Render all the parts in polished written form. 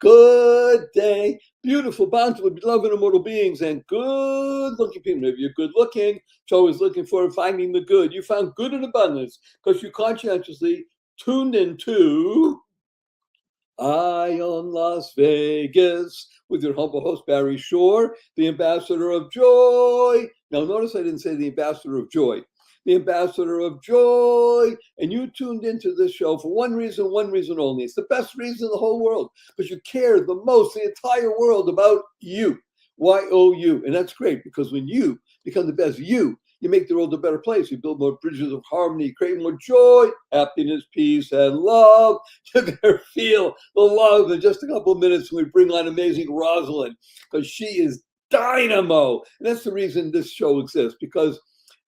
good day. Beautiful, bountiful, beloved, immortal beings, and good-looking people. If you're good-looking, it's always looking for and finding the good. You found good in abundance because you conscientiously tuned into Ion Las Vegas with your humble host, Barry Shore, the ambassador of joy. Now, notice I didn't say the ambassador of joy. The ambassador of joy. And you tuned into this show for one reason only. It's the best reason in the whole world, because you care the most, the entire world, about you. Y-O-U. And that's great, because when you become the best you make the world a better place. You build more bridges of harmony, create more joy, happiness, peace, and love. You're going to feel the love in just a couple of minutes when we bring on amazing Rosalyn, because she is dynamo. And that's the reason this show exists, because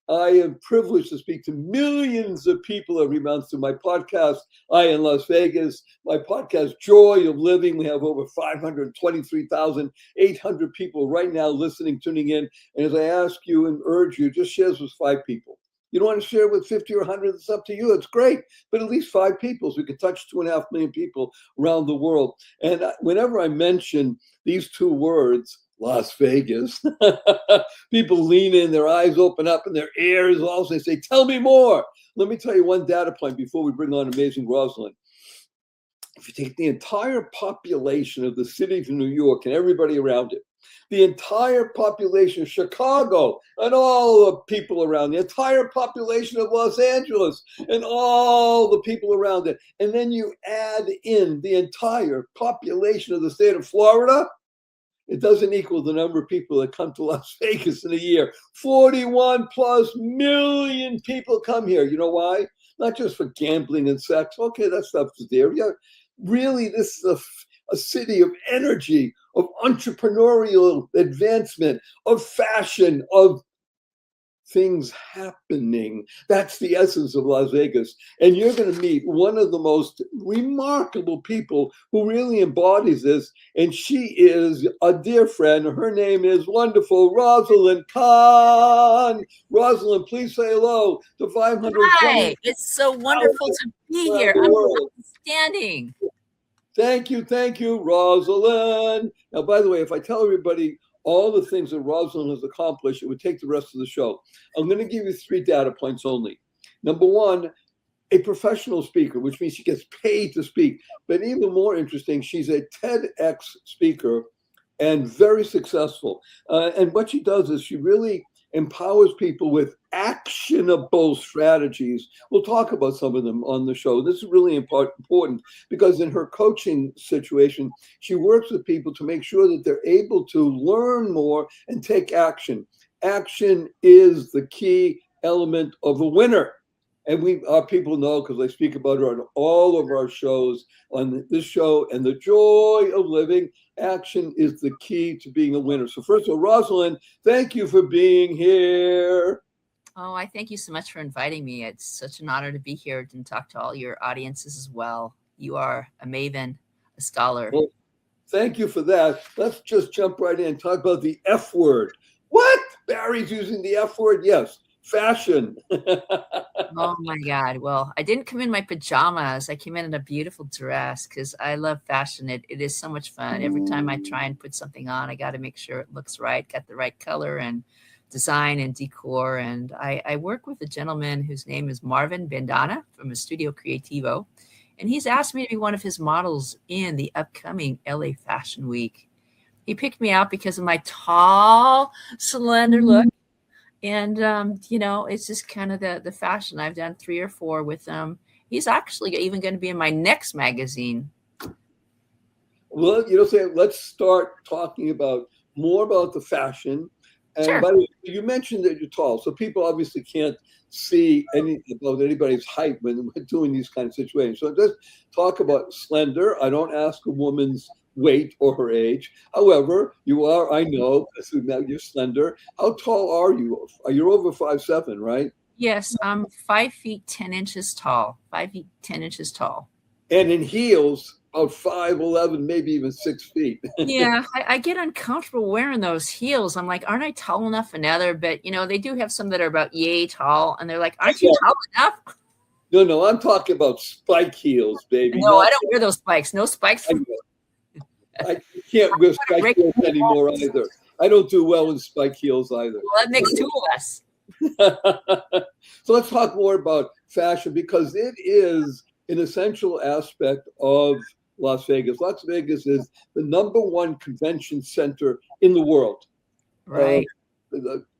I am privileged to speak to millions of people every month through my podcast, I in Las Vegas, my podcast, Joy of Living. We have over 523,800 people right now listening, tuning in. And as I ask you and urge you, just share this with 5 people. You don't want to share with 50 or 100, it's up to you. It's great. But at least 5 people, so we can touch 2.5 million people around the world. And whenever I mention these 2 words, Las Vegas, people lean in, their eyes open up, and their ears also say, tell me more. Let me tell you one data point before we bring on amazing Rosalyn. If you take the entire population of the city of New York and everybody around it, the entire population of Chicago and all the people around, the entire population of Los Angeles and all the people around it, and then you add in the entire population of the state of Florida, it doesn't equal the number of people that come to Las Vegas in a year. 41 plus million people come here. You know why? Not just for gambling and sex. Okay, that stuff is there. Yeah, really, this is a city of energy, of entrepreneurial advancement, of fashion, of things happening. That's the essence of Las Vegas. And you're going to meet one of the most remarkable people who really embodies this. And she is a dear friend. Her name is wonderful Rosalyn Kahn. Rosalyn, please say hello to 520. Hi, it's so wonderful to be here. I'm outstanding. Thank you, Rosalyn. Now, by the way, if I tell everybody all the things that Rosalyn has accomplished, it would take the rest of the show. I'm going to give you 3 data points only. Number 1, a professional speaker, which means she gets paid to speak. But even more interesting, she's a TEDx speaker and very successful. And what she does is she really empowers people with actionable strategies. We'll talk about some of them on the show. This is really important because in her coaching situation, she works with people to make sure that they're able to learn more and take action. Action is the key element of a winner. And our people know, because I speak about her on all of our shows, on this show, and the joy of living. Action is the key to being a winner. So first of all, Rosalyn, thank you for being here. Oh, I thank you so much for inviting me. It's such an honor to be here and talk to all your audiences as well. You are a maven, a scholar. Well, thank you for that. Let's just jump right in and talk about the F word. What? Barry's using the F word? Yes. Fashion. Oh my God. Well, I didn't come in my pajamas. I came in a beautiful dress because I love fashion. It is so much fun. Every time I try and put something on, I got to make sure it looks right, got the right color and design and decor. And I work with a gentleman whose name is Marvin Bandana from a Studio Creativo. And he's asked me to be one of his models in the upcoming LA Fashion Week. He picked me out because of my tall, slender look. And, it's just kind of the fashion. I've done 3 or 4 with him. He's actually even going to be in my next magazine. Well, let's start talking more about the fashion. And sure. By the way, you mentioned that you're tall, so people obviously can't see about anybody's height when we're doing these kind of situations. So just talk about slender. I don't ask a woman's weight or her age. However, you are, I know, you're slender. How tall are you? You're over 5'7", right? Yes, I'm 5 feet 10 inches tall. 5 feet 10 inches tall. And in heels, about 5'11", maybe even 6 feet. Yeah, I get uncomfortable wearing those heels. I'm like, aren't I tall enough for another? But they do have some that are about yay tall, and they're like, aren't you tall enough? No, I'm talking about spike heels, baby. No, I don't wear those spikes. No spikes. can't wear spike Break heels anymore either. I don't do well in spike heels either. Well, that makes two of us. So let's talk more about fashion, because it is an essential aspect of Las Vegas. Las Vegas is the #1 convention center in the world. Right.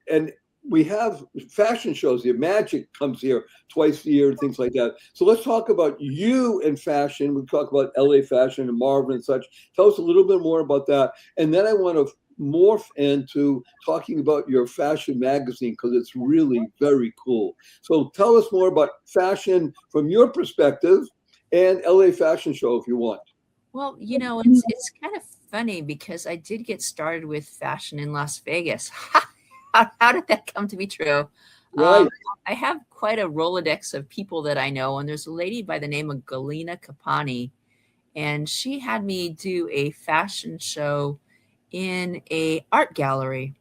And we have fashion shows here. Magic comes here twice a year and things like that. So let's talk about you and fashion. We talk about LA fashion and Marvin and such. Tell us a little bit more about that. And then I want to morph into talking about your fashion magazine, because it's really very cool. So tell us more about fashion from your perspective and LA Fashion Show if you want. Well, it's kind of funny because I did get started with fashion in Las Vegas. How did that come to be true? Right. I have quite a Rolodex of people that I know, and there's a lady by the name of Galina Kapani, and she had me do a fashion show in a art gallery.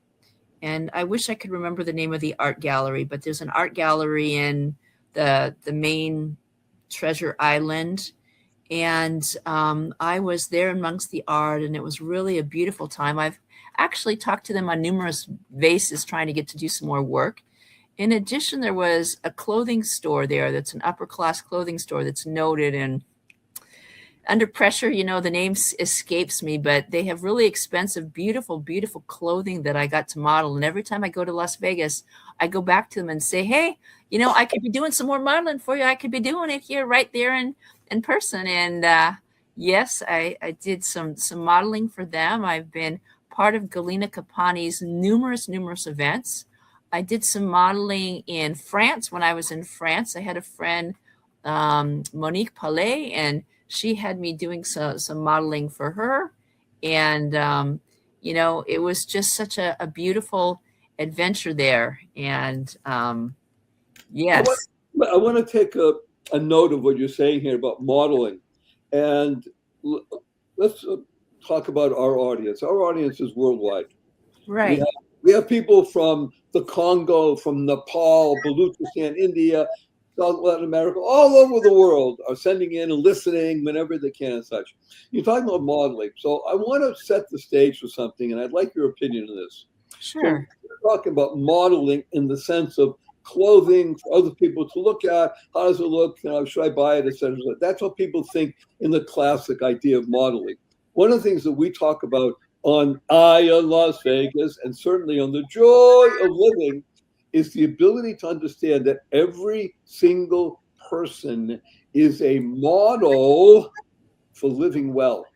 And I wish I could remember the name of the art gallery, but there's an art gallery in the main Treasure Island. And I was there amongst the art, and it was really a beautiful time. I've actually talked to them on numerous bases trying to get to do some more work. In addition, there was a clothing store there that's an upper class clothing store that's noted, and under pressure, the name escapes me, but they have really expensive, beautiful, beautiful clothing that I got to model. And every time I go to Las Vegas, I go back to them and say, hey, I could be doing some more modeling for you. I could be doing it here right there in person. And yes, I did some modeling for them. I've been part of Galina Kapani's numerous events. I did some modeling in France. When I was in France, I had a friend, Monique Palais, and she had me doing some modeling for her. And, it was just such a beautiful adventure there. And yes. I want to take a note of what you're saying here about modeling. And let's talk about our audience. Our audience is worldwide. Right. We have people from the Congo, from Nepal, Baluchistan, India, South Latin America, all over the world are sending in and listening whenever they can and such. You're talking about modeling. So I want to set the stage for something, and I'd like your opinion on this. Sure. So we're talking about modeling in the sense of clothing for other people to look at. How does it look? Should I buy it, etc. That's what people think in the classic idea of modeling. One of the things that we talk about on Las Vegas, and certainly on the Joy of Living, is the ability to understand that every single person is a model for living well.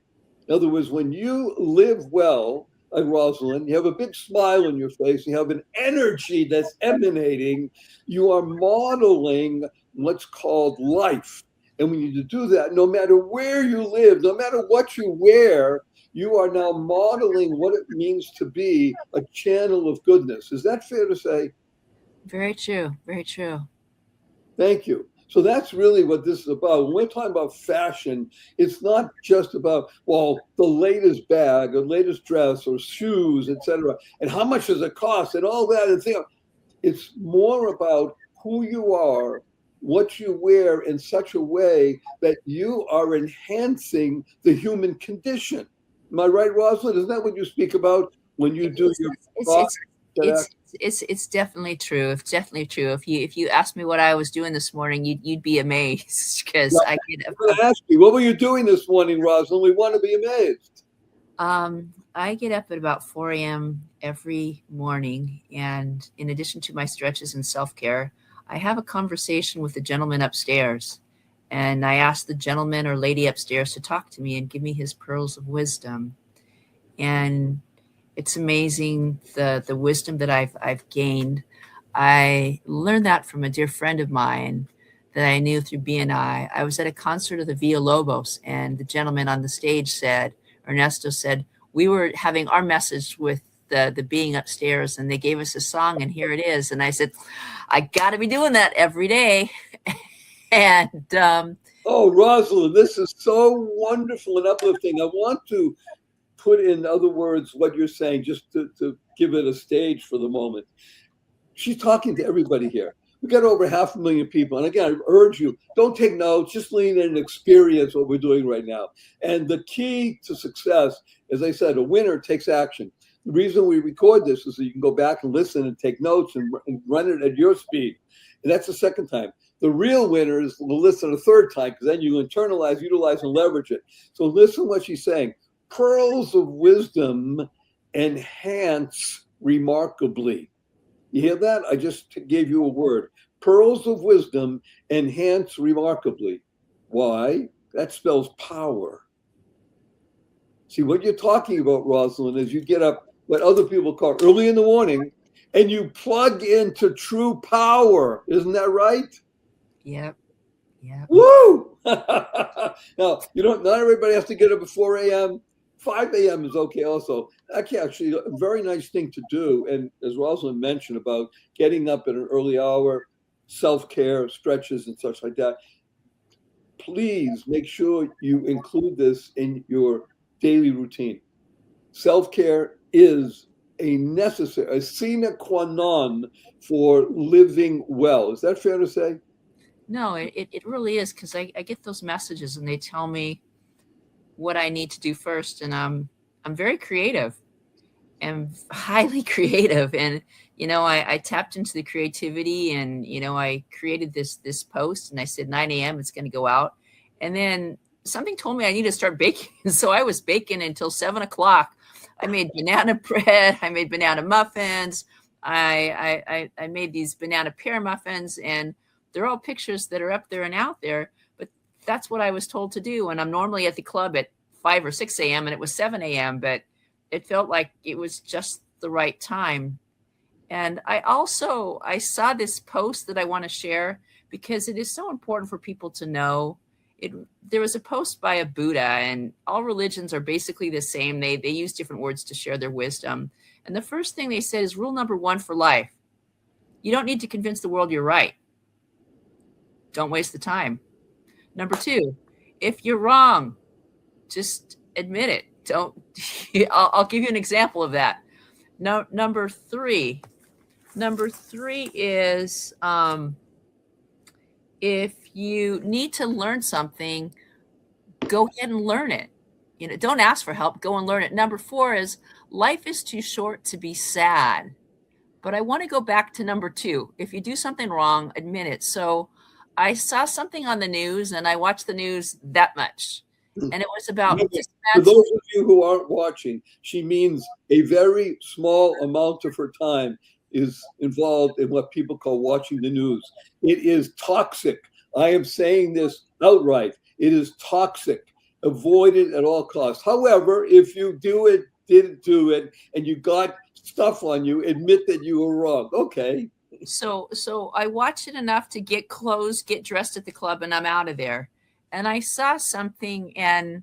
In other words, when you live well, like Rosalyn, you have a big smile on your face, you have an energy that's emanating, you are modeling what's called life. And when you do that, no matter where you live, no matter what you wear, you are now modeling what it means to be a channel of goodness. Is that fair to say? Very true. Very true. Thank you. So that's really what this is about. When we're talking about fashion, it's not just about, the latest bag or latest dress or shoes, etc. And how much does it cost and all that. And it's more about who you are, what you wear in such a way that you are enhancing the human condition. Am I right, Rosalyn? Isn't that what you speak about when you do your talk? It's definitely true. It's definitely true. If you asked me what I was doing this morning, you'd be amazed, because I'm going to ask you, what were you doing this morning, Rosalyn? We want to be amazed. I get up at about 4 a.m. every morning, and in addition to my stretches and self-care, I have a conversation with the gentleman upstairs, and I ask the gentleman or lady upstairs to talk to me and give me his pearls of wisdom. And it's amazing the wisdom that I've gained. I learned that from a dear friend of mine that I knew through BNI. I was at a concert of the Villalobos, and the gentleman on the stage said, Ernesto said, we were having our message with the being upstairs, and they gave us a song, and here it is. And I said, I got to be doing that every day. And oh, Rosalyn, this is so wonderful and uplifting. I want to put in other words what you're saying, just to give it a stage for the moment. She's talking to everybody here. We got over 500,000 people. And again, I urge you, don't take notes, just lean in and experience what we're doing right now. And the key to success, as I said, a winner takes action. The reason we record this is so you can go back and listen and take notes and run it at your speed. And that's the second time. The real winners will listen a third time, because then you internalize, utilize, and leverage it. So listen what she's saying. Pearls of wisdom enhance remarkably. You hear that? I just gave you a word. Pearls of wisdom enhance remarkably. Why? That spells power. See, what you're talking about, Rosalyn, is you get up what other people call early in the morning and you plug into true power. Isn't that right? Yep. Yep. Woo! Now, not everybody has to get up at 4 a.m. 5 a.m. is okay also. Actually, a very nice thing to do. And as Rosalyn mentioned about getting up at an early hour, self-care, stretches and such like that. Please make sure you include this in your daily routine. Self-care is a sine qua non for living well. Is that fair to say? No, it really is, because I get those messages and they tell me what I need to do first. And I'm very creative and highly creative. And, I tapped into the creativity and, I created this post and I said 9 a.m. it's going to go out. And then something told me I need to start baking. So I was baking until 7 o'clock. I made banana bread. I made banana muffins. I made these banana pear muffins, and they're all pictures that are up there and out there. But that's what I was told to do. And I'm normally at the club at 5 or 6 a.m. and it was 7 a.m. But it felt like it was just the right time. And I saw this post that I want to share because it is so important for people to know. There was a post by a Buddha, and all religions are basically the same. They use different words to share their wisdom. And the first thing they said is rule number 1 for life. You don't need to convince the world you're right. Don't waste the time. Number 2, if you're wrong, just admit it. I'll give you an example of that. No, number three is if you need to learn something, go ahead and learn it. Don't ask for help, go and learn it. Number 4 is life is too short to be sad. But I want to go back to number 2. If you do something wrong, admit it. So I saw something on the news, and I watched the news that much. And it was about for those of you who aren't watching, she means a very small amount of her time is involved in what people call watching the news. It is toxic. I am saying this outright. It is toxic. Avoid it at all costs. However, if you didn't do it, and you got stuff on you, admit that you were wrong. Okay. So I watched it enough to get clothes, get dressed at the club, and I'm out of there. And I saw something, and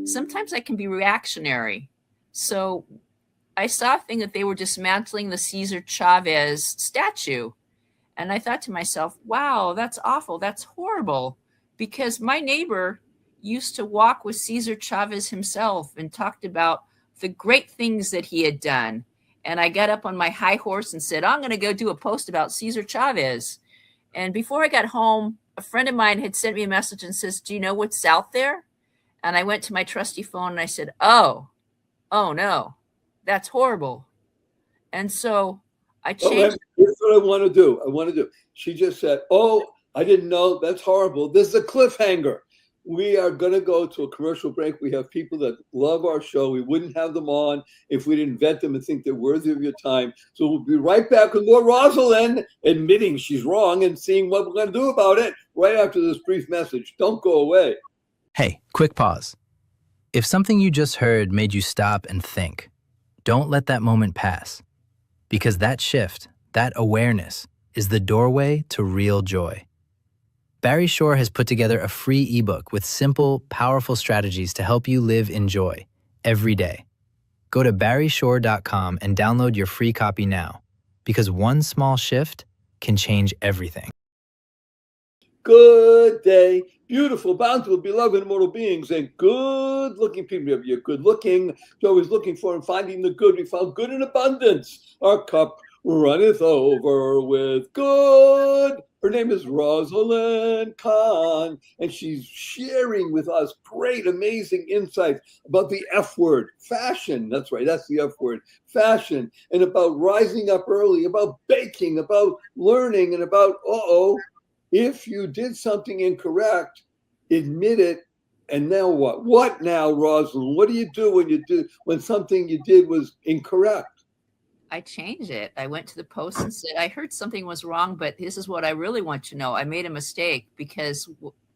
sometimes I can be reactionary. So I saw a thing that they were dismantling the Cesar Chavez statue. And I thought to myself, wow, that's awful. That's horrible. Because my neighbor used to walk with Cesar Chavez himself and talked about the great things that he had done. And I got up on my high horse and said, I'm going to go do a post about Cesar Chavez. And before I got home, a friend of mine had sent me a message and says, do you know what's out there? And I went to my trusty phone and I said, oh no, that's horrible. And so I changed. Here's what I want to do. She just said, oh, I didn't know. That's horrible. This is a cliffhanger. We are going to go to a commercial break. We have people that love our show. We wouldn't have them on if we didn't vet them and think they're worthy of your time. So we'll be right back with more Rosalyn admitting she's wrong and seeing what we're going to do about it right after this brief message. Don't go away. Hey, quick pause. If something you just heard made you stop and think, don't let that moment pass. Because that shift, that awareness, is the doorway to real joy. Barry Shore has put together a free ebook with simple, powerful strategies to help you live in joy every day. Go to barryshore.com and download your free copy now, because one small shift can change everything. Good day, beautiful, bountiful, beloved, immortal beings, and good-looking people. You're good-looking. You're always looking for and finding the good. We found good in abundance. Our cup runneth over with good. Her name is Rosalyn Kahn, and she's sharing with us great, amazing insights about the F word, fashion. That's right, that's the F word, fashion, and about rising up early, about baking, about learning, and about, if you did something incorrect, admit it. And now what? What now, Rosalyn? What do you do when something you did was incorrect? I changed it. I went to the post and said, I heard something was wrong, but this is what I really want to know. I made a mistake because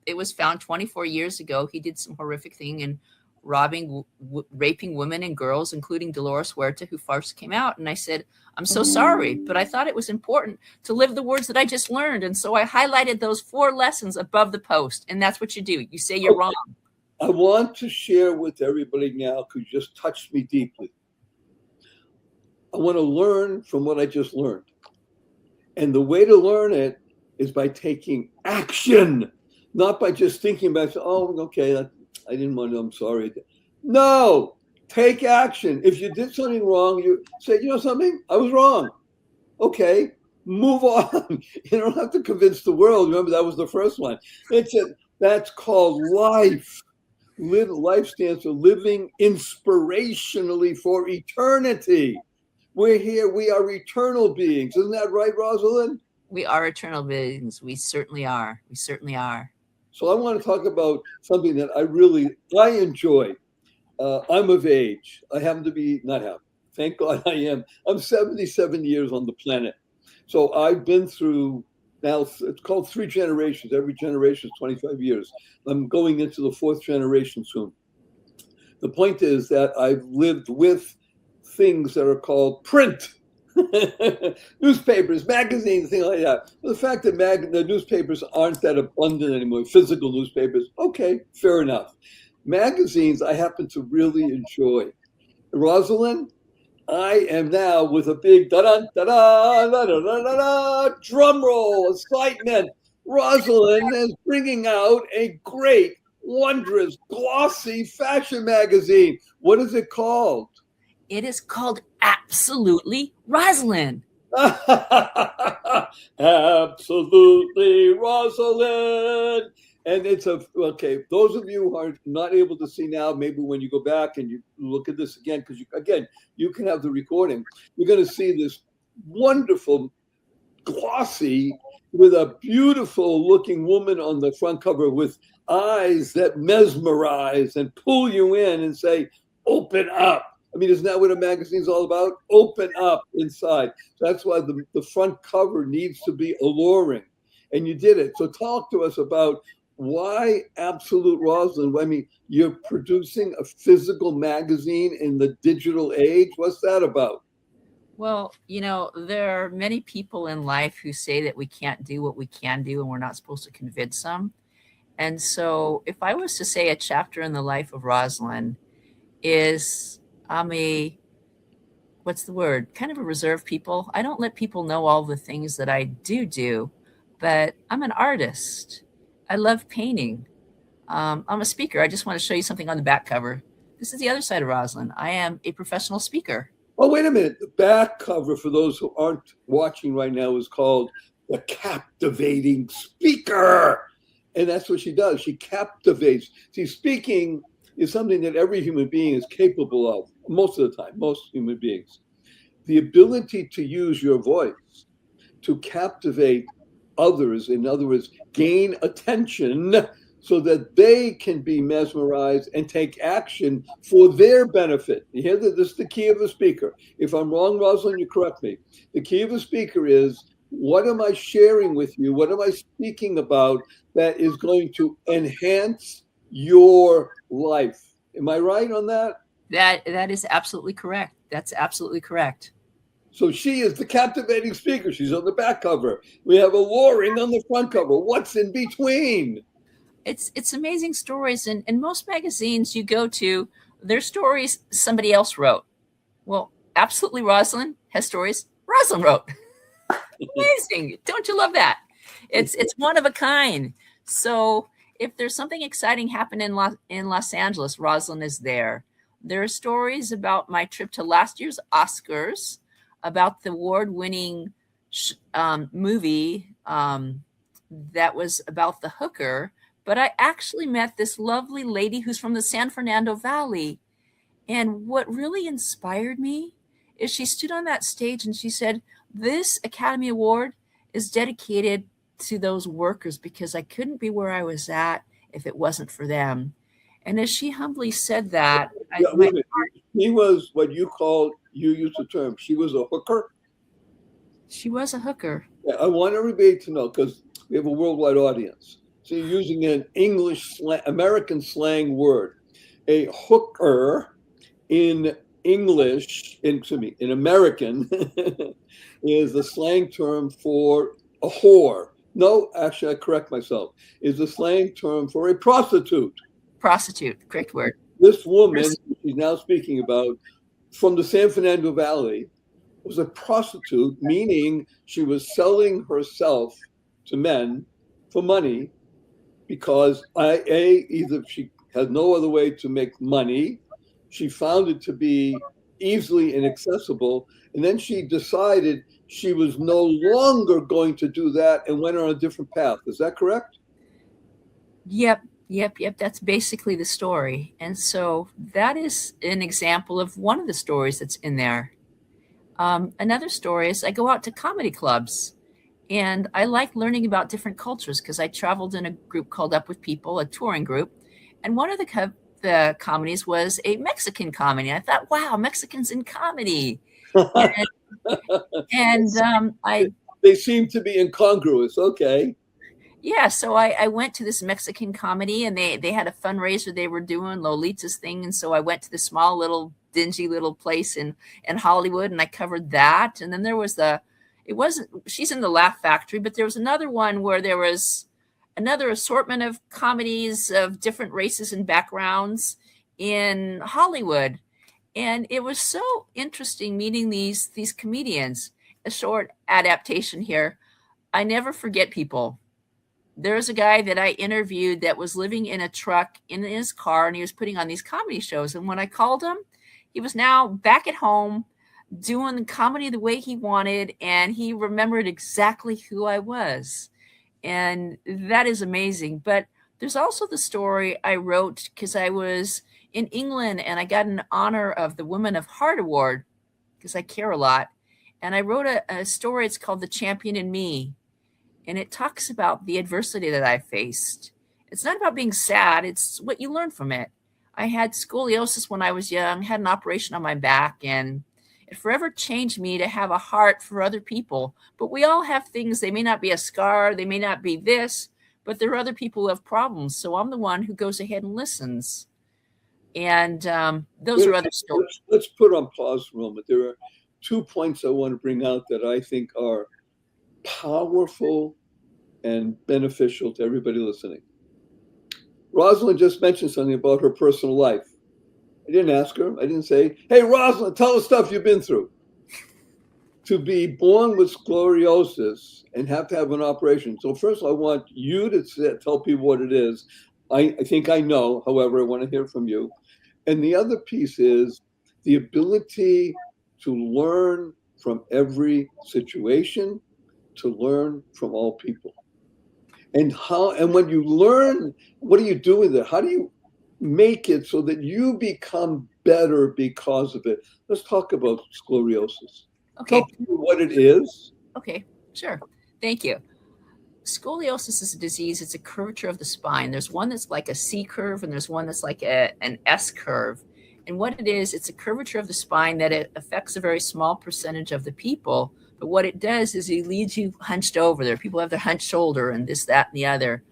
it was found 24 years ago. He did some horrific thing and robbing, raping women and girls, including Dolores Huerta, who first came out. And I said, I'm so sorry, but I thought it was important to live the words that I just learned. And so I highlighted those 4 lessons above the post. And that's what you do. You say you're wrong. I want to share with everybody now who just touched me deeply. I want to learn from what I just learned. And the way to learn it is by taking action, not by just thinking about, okay, I didn't want to, I'm sorry. No, take action. If you did something wrong, you say, you know something, I was wrong. Okay, move on. You don't have to convince the world. Remember, that was the first one. That's called life. Life stands for living inspirationally for eternity. We're here. We are eternal beings. Isn't that right, Rosalyn? We are eternal beings. We certainly are. We certainly are. So I want to talk about something that I enjoy. I'm of age. I happen to be, not happen. Thank God I am. I'm 77 years on the planet. So I've been through, now it's called 3 generations. Every generation is 25 years. I'm going into the 4th generation soon. The point is that I've lived with things that are called print, newspapers, magazines, things like that. The fact that the newspapers aren't that abundant anymore, physical newspapers, okay, fair enough. Magazines, I happen to really enjoy. Rosalyn, I am now with a big da-da-da-da-da-da-da-da, drum roll, excitement. Rosalyn is bringing out a great, wondrous, glossy fashion magazine. What is it called? It is called Absolutely Rosalyn. Absolutely Rosalyn. And it's okay. Those of you who are not able to see now, maybe when you go back and you look at this again, because you can have the recording. You're going to see this wonderful, glossy, with a beautiful looking woman on the front cover with eyes that mesmerize and pull you in and say, open up. I mean, isn't that what a magazine's all about? Open up inside. So that's why the front cover needs to be alluring. And you did it. So talk to us about why Absolute Rosalyn. I mean, you're producing a physical magazine in the digital age. What's that about? Well, there are many people in life who say that we can't do what we can do and we're not supposed to convince them. And so if I was to say a chapter in the life of Rosalyn is I'm what's the word? Kind of a reserved people. I don't let people know all the things that I do, but I'm an artist. I love painting. I'm a speaker. I just want to show you something on the back cover. This is the other side of Rosalyn. I am a professional speaker. Oh, wait a minute. The back cover, for those who aren't watching right now, is called The Captivating Speaker. And that's what she does. She captivates. See, speaking is something that every human being is capable of, most of the time, most human beings. The ability to use your voice to captivate others, in other words, gain attention so that they can be mesmerized and take action for their benefit. You hear that? This is the key of a speaker. If I'm wrong, Rosalyn, you correct me. The key of a speaker is, what am I sharing with you? What am I speaking about that is going to enhance your life? Am I right on that? That is absolutely correct. That's absolutely correct. So she is the captivating speaker. She's on the back cover. We have alluring on the front cover. What's in between? It's amazing stories. And in most magazines you go to, their stories somebody else wrote. Well, Absolutely Rosalyn has stories Rosalyn wrote. Amazing. Don't you love that? It's one of a kind. So if there's something exciting happening in Los Angeles, Rosalyn is there. There are stories about my trip to last year's Oscars, about the award-winning movie that was about the hooker, but I actually met this lovely lady who's from the San Fernando Valley. And what really inspired me is she stood on that stage and she said, this Academy Award is dedicated to those workers because I couldn't be where I was at if it wasn't for them. And as she humbly said that, she was what you used the term, she was a hooker? She was a hooker. Yeah, I want everybody to know, because we have a worldwide audience. So you're using an American slang word. A hooker in English, in American, is the slang term for a whore. No, actually, I correct myself. Is the slang term for a prostitute. Prostitute, correct word. This woman she's now speaking about, from the San Fernando Valley, was a prostitute, meaning she was selling herself to men for money because either she had no other way to make money, she found it to be easily inaccessible, and then she decided she was no longer going to do that and went on a different path. Is that correct? Yep. That's basically the story. And so that is an example of one of the stories that's in there. Another story is I go out to comedy clubs and I like learning about different cultures because I traveled in a group called Up With People, a touring group. And one of the comedies was a Mexican comedy. I thought, wow, Mexicans in comedy. They seem to be incongruous. Okay. Yeah, so I went to this Mexican comedy and they had a fundraiser they were doing, Lolita's thing. And so I went to the small little dingy little place in Hollywood and I covered that. And then there was She's in the Laugh Factory, but there was another one where there was another assortment of comedies of different races and backgrounds in Hollywood. And it was so interesting meeting these comedians. A short adaptation here. I never forget people. There's a guy that I interviewed that was living in a truck in his car and he was putting on these comedy shows. And when I called him, he was now back at home doing the comedy the way he wanted. And he remembered exactly who I was. And that is amazing. But there's also the story I wrote because I was in England and I got an honor of the Women of Heart Award because I care a lot. And I wrote a story. It's called The Champion in Me. And it talks about the adversity that I faced. It's not about being sad. It's what you learn from it. I had scoliosis when I was young, had an operation on my back, and it forever changed me to have a heart for other people. But we all have things. They may not be a scar. They may not be this, but there are other people who have problems. So I'm the one who goes ahead and listens. And those are other stories. Let's put on pause for a moment. There are 2 points I want to bring out that I think are powerful and beneficial to everybody listening. Rosalyn just mentioned something about her personal life. I didn't ask her. I didn't say, hey, Rosalyn, tell us stuff you've been through. To be born with scoliosis and have to have an operation. So first, I want you to tell people what it is. I think I know. However, I want to hear from you. And the other piece is the ability to learn from every situation, to learn from all people. And when you learn, what do you do with it? How do you make it so that you become better because of it? Let's talk about scoliosis. Okay. Tell people what it is. Okay, sure. Thank you. Scoliosis is a disease. It's a curvature of the spine. There's one that's like a C curve and there's one that's like an S curve. And what it is, it's a curvature of the spine that it affects a very small percentage of the people. But what it does is it leaves you hunched over. There, people have their hunched shoulder and this, that, and the other.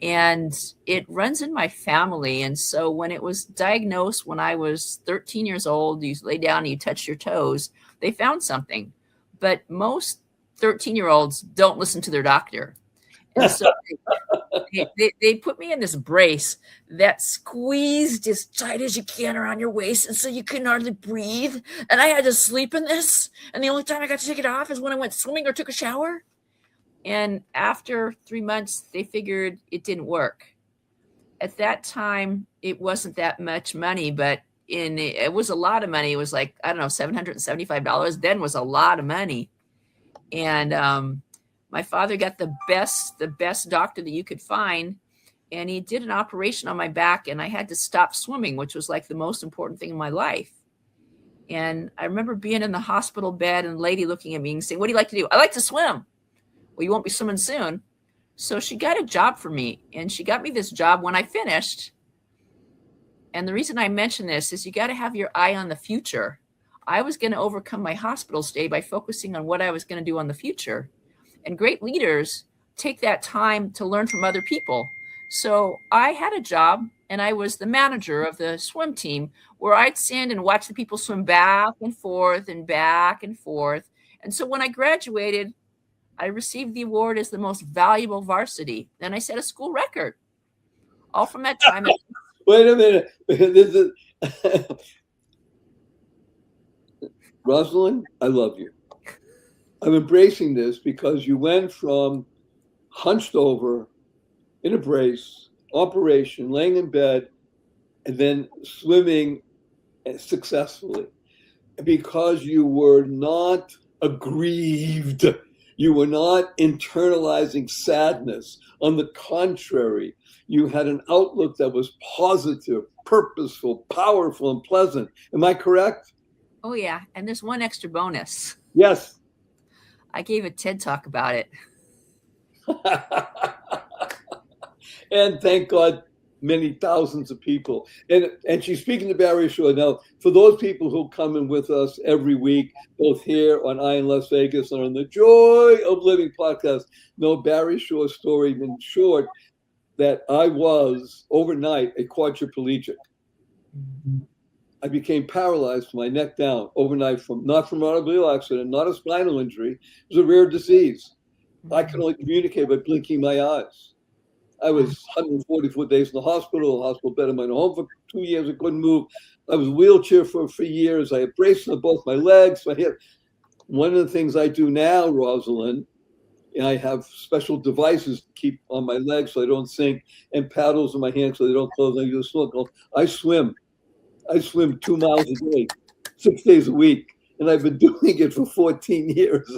And it runs in my family. And so when it was diagnosed when I was 13 years old, you lay down and you touch your toes, they found something. But most 13-year-olds don't listen to their doctor. And so they put me in this brace that squeezed as tight as you can around your waist. And so you couldn't hardly breathe. And I had to sleep in this. And the only time I got to take it off is when I went swimming or took a shower. And after 3 months, they figured it didn't work. At that time, it wasn't that much money, but it was a lot of money. It was like, I don't know, $775 then was a lot of money. And my father got the best doctor that you could find, and he did an operation on my back, and I had to stop swimming, which was like the most important thing in my life. And I remember being in the hospital bed and the lady looking at me and saying, "What do you like to do?" "I like to swim." "Well, you won't be swimming soon." So she got a job for me, and she got me this job when I finished. And the reason I mention this is you got to have your eye on the future. I was going to overcome my hospital stay by focusing on what I was going to do on the future. And great leaders take that time to learn from other people. So I had a job, and I was the manager of the swim team, where I'd stand and watch the people swim back and forth and back and forth. And so when I graduated, I received the award as the most valuable varsity. Then I set a school record. All from that time. Wait a minute. This is Rosalyn, I love you. I'm embracing this because you went from hunched over in a brace, operation, laying in bed, and then swimming successfully. Because you were not aggrieved. You were not internalizing sadness. On the contrary, you had an outlook that was positive, purposeful, powerful, and pleasant. Am I correct? Oh, yeah. And there's one extra bonus. Yes. I gave a TED talk about it. And thank God, many thousands of people. And she's speaking to Barry Shaw. Now, for those people who come in with us every week, both here on I in Las Vegas and on the Joy of Living podcast, know Barry Shaw's story in short, that I was overnight a quadriplegic. I became paralyzed from my neck down overnight, not from an automobile accident, not a spinal injury. It was a rare disease. I could only communicate by blinking my eyes. I was 144 days in the hospital bed in my home for 2 years. I couldn't move. I was wheelchair for years. I had braces on both my legs, my hip. One of the things I do now, Rosalyn, and I have special devices to keep on my legs so I don't sink, and paddles in my hands so they don't close. I use a snorkel. I swim 2 miles a day, 6 days a week, and I've been doing it for 14 years.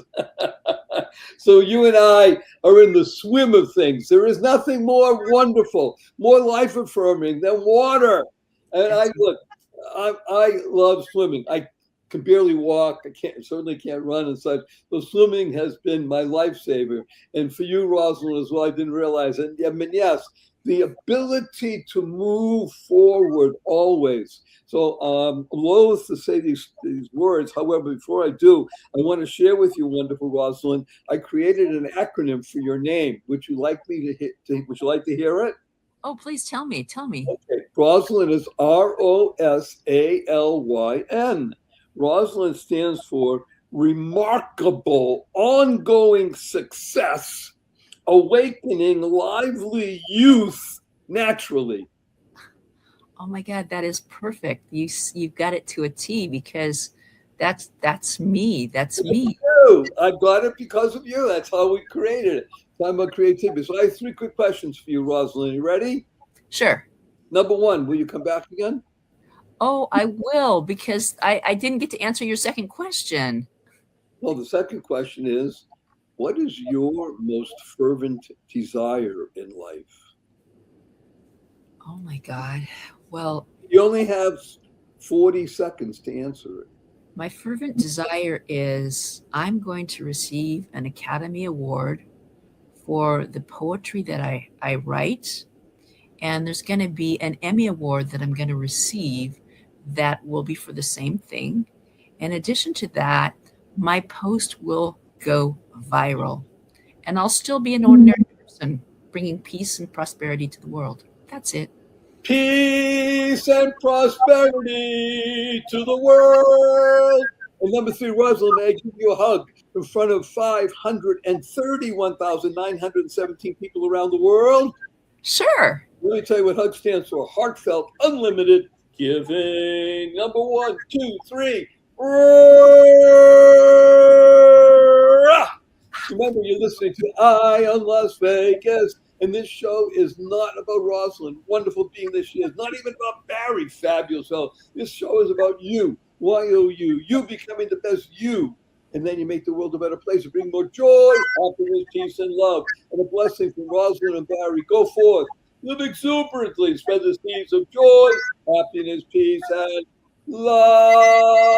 So you and I are in the swim of things. There is nothing more wonderful, more life affirming than water. And I love swimming. I can barely walk. Certainly can't run and such. So swimming has been my lifesaver. And for you, Rosalyn, as well, I didn't realize it. I mean, yes, the ability to move forward always. So I'm loath to say these words. However, before I do, I want to share with you, wonderful Rosalyn, I created an acronym for your name. Would you like me to would you like to hear it? Oh, please tell me. Okay. Rosalyn is ROSALYN. Rosalyn stands for remarkable, ongoing success, awakening, lively youth naturally. Oh my God, that is perfect. You've got it to a T, because that's me. That's me. I got it because of you. That's how we created it. Time about creativity. So I have 3 quick questions for you, Rosalyn. You ready? Sure. Number 1, will you come back again? Oh, I will, because I didn't get to answer your second question. Well, the second question is, what is your most fervent desire in life? Oh my God. Well, you only have 40 seconds to answer it. My fervent desire is I'm going to receive an Academy Award for the poetry that I write. And there's going to be an Emmy Award that I'm going to receive that will be for the same thing. In addition to that, my post will go viral. And I'll still be an ordinary person bringing peace and prosperity to the world. That's it. Peace and prosperity to the world. And number 3, Rosalyn, may I give you a hug in front of 531,917 people around the world? Sure. Let me tell you what HUG stands for. Heartfelt, unlimited giving. Number 1, 2, 3. Remember, you're listening to I on Las Vegas. And this show is not about Rosalyn, wonderful being that she is, not even about Barry, fabulous fellow. This show is about you, YOU, you becoming the best you. And then you make the world a better place. You bring more joy, happiness, peace, and love. And a blessing from Rosalyn and Barry. Go forth, live exuberantly, spread the seeds of joy, happiness, peace, and love.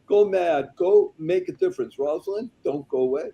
Go mad. Go make a difference. Rosalyn, don't go away.